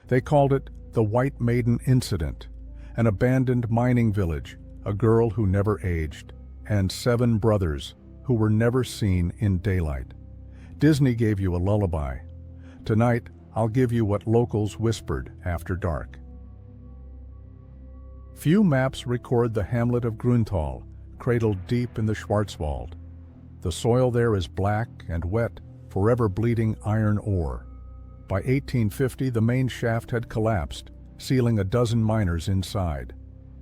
They called it the White Maiden Incident, an abandoned mining village, a girl who never aged, and 7 brothers who were never seen in daylight. Disney gave you a lullaby. Tonight, I'll give you what locals whispered after dark. Few maps record the hamlet of Grünthal, cradled deep in the Schwarzwald. The soil there is black and wet, forever bleeding iron ore. By 1850, the main shaft had collapsed, sealing a dozen miners inside.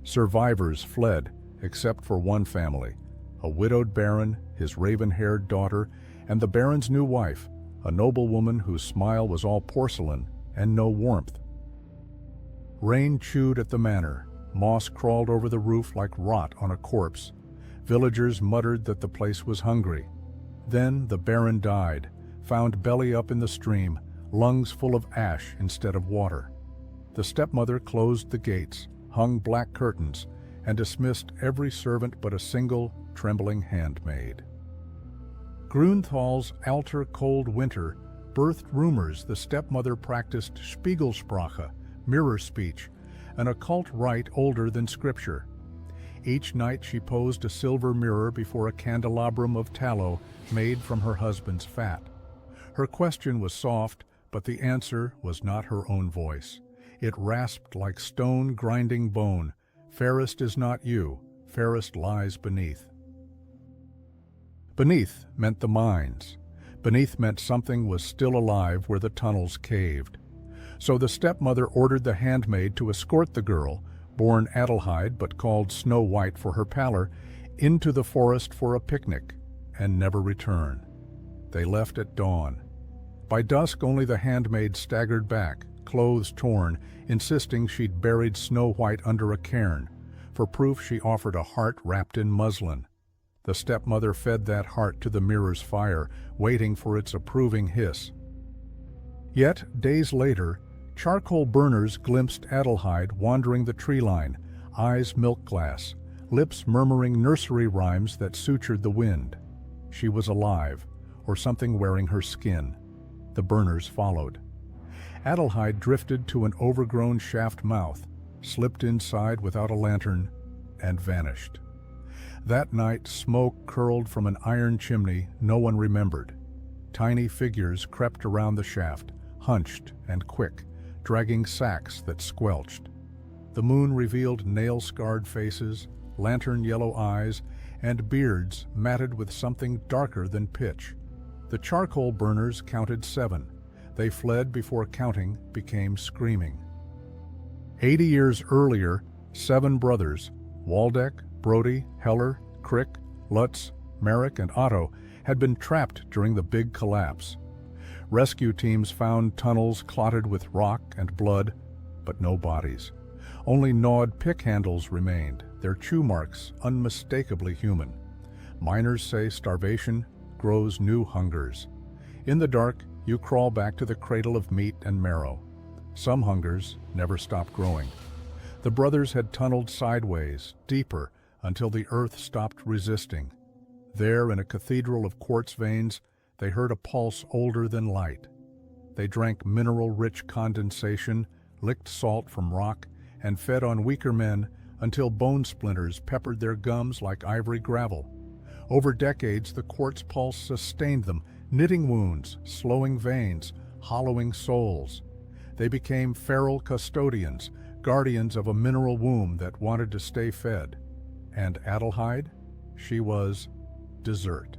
Survivors fled, except for one family, a widowed baron, his raven-haired daughter, and the baron's new wife, a noblewoman whose smile was all porcelain and no warmth. Rain chewed at the manor, moss crawled over the roof like rot on a corpse. Villagers muttered that the place was hungry. Then the baron died, found belly up in the stream, lungs full of ash instead of water. The stepmother closed the gates, hung black curtains, and dismissed every servant but a single, trembling handmaid. Grünthal's alter cold winter birthed rumors the stepmother practiced Spiegelsprache, mirror speech, an occult rite older than scripture. Each night she posed a silver mirror before a candelabrum of tallow made from her husband's fat. Her question was soft, but the answer was not her own voice. It rasped like stone grinding bone. Fairest is not you, fairest lies beneath. Beneath meant the mines. Beneath meant something was still alive where the tunnels caved. So the stepmother ordered the handmaid to escort the girl, born Adelheid but called Snow White for her pallor, into the forest for a picnic, and never return. They left at dawn. By dusk only the handmaid staggered back, clothes torn, insisting she'd buried Snow White under a cairn. For proof she offered a heart wrapped in muslin. The stepmother fed that heart to the mirror's fire, waiting for its approving hiss. Yet, days later, charcoal burners glimpsed Adelheid wandering the tree line, eyes milk glass, lips murmuring nursery rhymes that sutured the wind. She was alive, or something wearing her skin. The burners followed. Adelheid drifted to an overgrown shaft mouth, slipped inside without a lantern, and vanished. That night, smoke curled from an iron chimney no one remembered. Tiny figures crept around the shaft, hunched and quick, dragging sacks that squelched. The moon revealed nail-scarred faces, lantern-yellow eyes, and beards matted with something darker than pitch. The charcoal burners counted 7. They fled before counting became screaming. 80 years earlier, 7 brothers, Waldeck, Brody, Heller, Crick, Lutz, Merrick, and Otto, had been trapped during the big collapse. Rescue teams found tunnels clotted with rock and blood, but no bodies. Only gnawed pick handles remained, their chew marks unmistakably human. Miners say starvation grows new hungers. In the dark, you crawl back to the cradle of meat and marrow. Some hungers never stop growing. The brothers had tunneled sideways, deeper, until the earth stopped resisting. There, in a cathedral of quartz veins, they heard a pulse older than light. They drank mineral-rich condensation, licked salt from rock, and fed on weaker men until bone splinters peppered their gums like ivory gravel. Over decades, the quartz pulse sustained them, knitting wounds, slowing veins, hollowing souls. They became feral custodians, guardians of a mineral womb that wanted to stay fed. And Adelheid? She was dessert.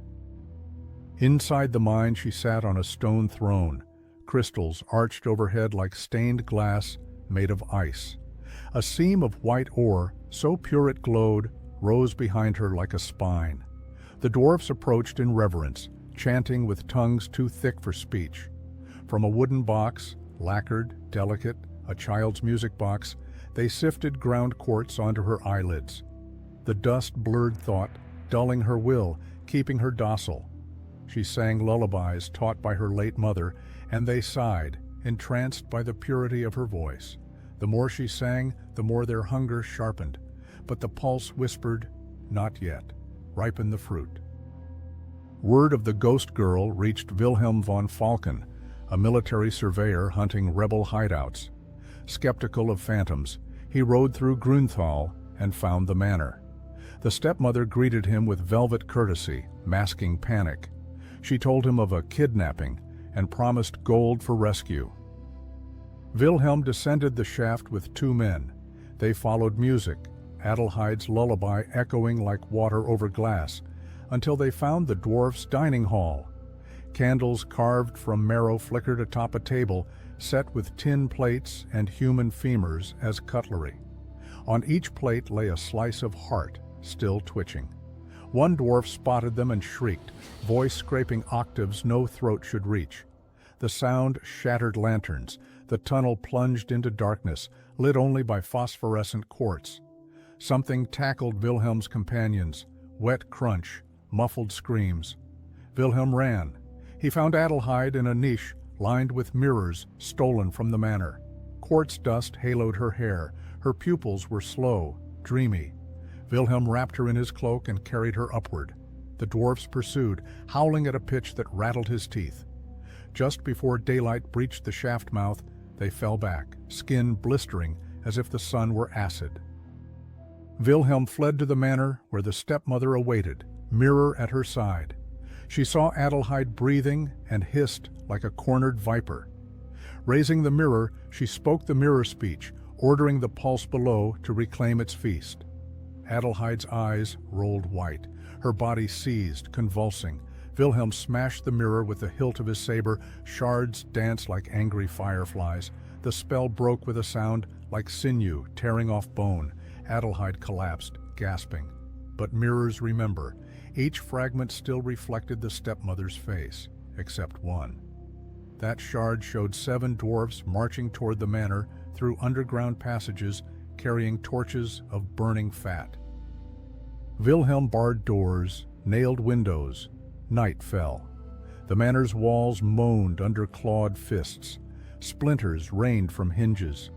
Inside the mine, she sat on a stone throne, crystals arched overhead like stained glass made of ice. A seam of white ore, so pure it glowed, rose behind her like a spine. The dwarfs approached in reverence, chanting with tongues too thick for speech. From a wooden box, lacquered, delicate, a child's music box, they sifted ground quartz onto her eyelids. The dust blurred thought, dulling her will, keeping her docile. She sang lullabies taught by her late mother, and they sighed, entranced by the purity of her voice. The more she sang, the more their hunger sharpened. But the pulse whispered, "Not yet. Ripen the fruit." Word of the ghost girl reached Wilhelm von Falken, a military surveyor hunting rebel hideouts. Skeptical of phantoms, he rode through Grunthal and found the manor. The stepmother greeted him with velvet courtesy, masking panic. She told him of a kidnapping and promised gold for rescue. Wilhelm descended the shaft with 2 men. They followed music, Adelheid's lullaby echoing like water over glass, until they found the dwarfs' dining hall. Candles carved from marrow flickered atop a table set with tin plates and human femurs as cutlery. On each plate lay a slice of heart, still twitching. One dwarf spotted them and shrieked, voice scraping octaves no throat should reach. The sound shattered lanterns. The tunnel plunged into darkness, lit only by phosphorescent quartz. Something tackled Wilhelm's companions, wet crunch, muffled screams. Wilhelm ran. He found Adelheid in a niche lined with mirrors stolen from the manor. Quartz dust haloed her hair. Her pupils were slow, dreamy. Wilhelm wrapped her in his cloak and carried her upward. The dwarfs pursued, howling at a pitch that rattled his teeth. Just before daylight breached the shaft mouth, they fell back, skin blistering as if the sun were acid. Wilhelm fled to the manor where the stepmother awaited, mirror at her side. She saw Adelheid breathing and hissed like a cornered viper. Raising the mirror, she spoke the mirror speech, ordering the pulse below to reclaim its feast. Adelheid's eyes rolled white. Her body seized, convulsing. Wilhelm smashed the mirror with the hilt of his saber. Shards danced like angry fireflies. The spell broke with a sound like sinew tearing off bone. Adelheid collapsed, gasping. But mirrors remember. Each fragment still reflected the stepmother's face, except one. That shard showed 7 dwarfs marching toward the manor through underground passages, carrying torches of burning fat. Wilhelm barred doors, nailed windows. Night fell. The manor's walls moaned under clawed fists. Splinters rained from hinges.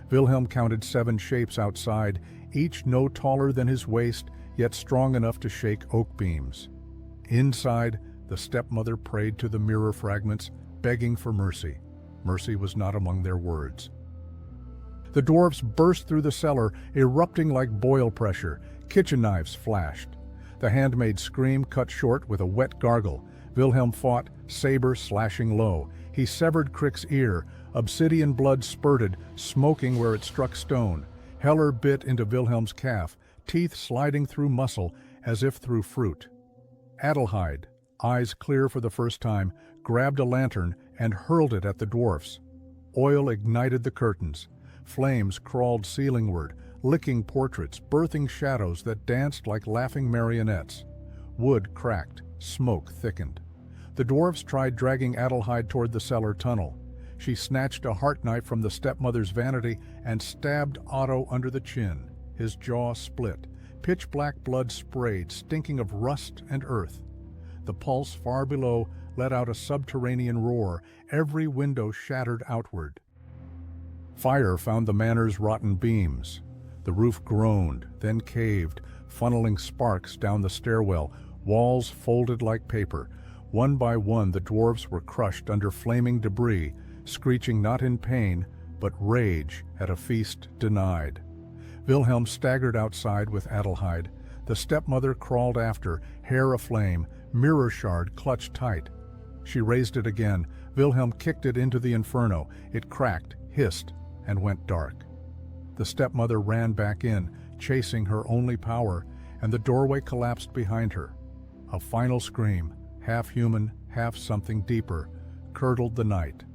Wilhelm counted 7 shapes outside, each no taller than his waist, yet strong enough to shake oak beams. Inside, the stepmother prayed to the mirror fragments, begging for mercy. Mercy was not among their words. The dwarfs burst through the cellar, erupting like boil pressure. Kitchen knives flashed. The handmaid's scream cut short with a wet gargle. Wilhelm fought, saber slashing low. He severed Crick's ear. Obsidian blood spurted, smoking where it struck stone. Heller bit into Wilhelm's calf, teeth sliding through muscle as if through fruit. Adelheid, eyes clear for the first time, grabbed a lantern and hurled it at the dwarfs. Oil ignited the curtains. Flames crawled ceilingward, licking portraits, birthing shadows that danced like laughing marionettes. Wood cracked, smoke thickened. The dwarfs tried dragging Adelheid toward the cellar tunnel. She snatched a heart knife from the stepmother's vanity and stabbed Otto under the chin. His jaw split. Pitch-black blood sprayed, stinking of rust and earth. The pulse far below let out a subterranean roar. Every window shattered outward. Fire found the manor's rotten beams. The roof groaned, then caved, funneling sparks down the stairwell. Walls folded like paper. One by one, the dwarfs were crushed under flaming debris, screeching not in pain, but rage at a feast denied. Wilhelm staggered outside with Adelheid. The stepmother crawled after, hair aflame, mirror shard clutched tight. She raised it again. Wilhelm kicked it into the inferno. It cracked, hissed, and went dark. The stepmother ran back in, chasing her only power, and the doorway collapsed behind her. A final scream, half human, half something deeper, curdled the night.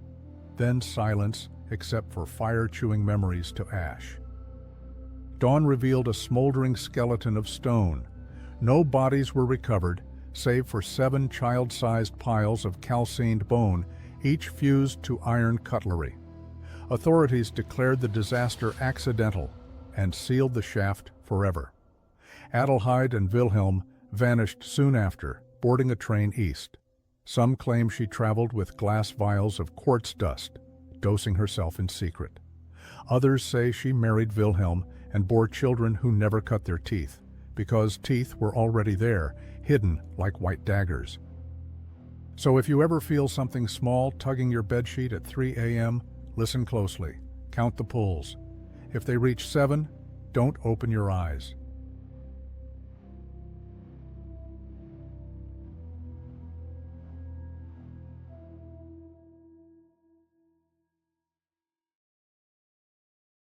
Then silence, except for fire-chewing memories to ash. Dawn revealed a smoldering skeleton of stone. No bodies were recovered, save for 7 child-sized piles of calcined bone, each fused to iron cutlery. Authorities declared the disaster accidental and sealed the shaft forever. Adelheid and Wilhelm vanished soon after, boarding a train east. Some claim she traveled with glass vials of quartz dust, dosing herself in secret. Others say she married Wilhelm and bore children who never cut their teeth, because teeth were already there, hidden like white daggers. So if you ever feel something small tugging your bedsheet at 3 a.m., listen closely. Count the pulls. If they reach 7, don't open your eyes.